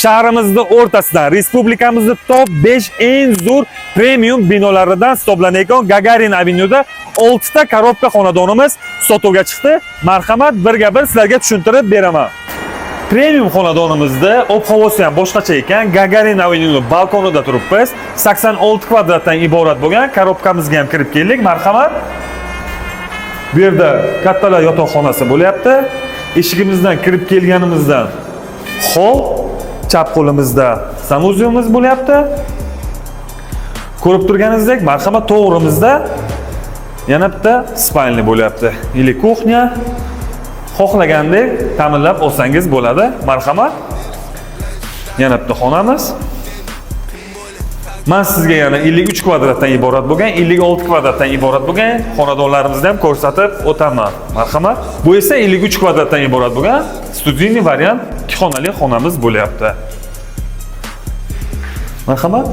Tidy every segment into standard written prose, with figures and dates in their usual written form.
shahrimizning o'rtasidan respublikamizning top 5 eng zo'r premium binolaridan hisoblanayotgan Gagarin Avenue'da 6 ta korobka xonadonimiz sotuvga chiqdi. Marhamat, birga bir sizlarga tushuntirib beraman. Premium xonadonimizda ob-havosi ham boshqacha ekan. Gagarin Avenue'ning balkonida turibmiz. 86 kvadratdan iborat bo'lgan korobkamizga ham kirib keldik. Marhamat. Bu yerda kattalar yotoqxonasi bo'lyapti. Eshigimizdan kirib kelganimizdan hol, chap qo'limizda sanuzyumimiz bo'lyapti. Ko'rib turganingizdek, marhamat, to'g'rimizda yana bitta spalni bo'lyapti. Ili kuxnya. Xohlagandek ta'minlab olsangiz bo'ladi. Marhamat. Yana bitta xonamiz. Men sizga yana 53 kvadratdan iborat bo'lgan, 56 kvadratdan iborat bo'lgan xonadonlarimizni ham ko'rsatib o'taman. Marhamat. Bu esa 53 kvadratdan iborat bo'lgan studiyniy variant 2 xonali xonamiz bo'lyapti. Marhamat.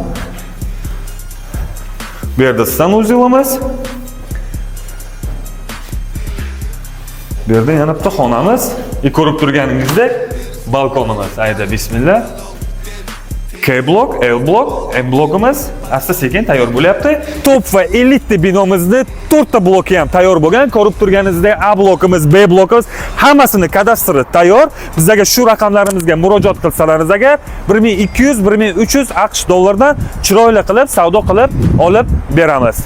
Bu yerda sanuzyumimiz. Bu yerda yana bitta xonamiz. Ko'rib turganingizdek balkonimiz. Ayda bismillah. K-blok, L-blok, M-blokimiz asta-sekin tayyor bo'lyapti. Top va elitli binomizni 4 ta bloki ham tayyor bo'lgan. Ko'rib turganingizdek A blokimiz, B blokimiz hammasini kadastri tayyor. Bizga shu raqamlarimizga murojaat qilsalaringiz agar 1200-1300 AQSh dollardan chiroyli qilib savdo qilib olib beramiz.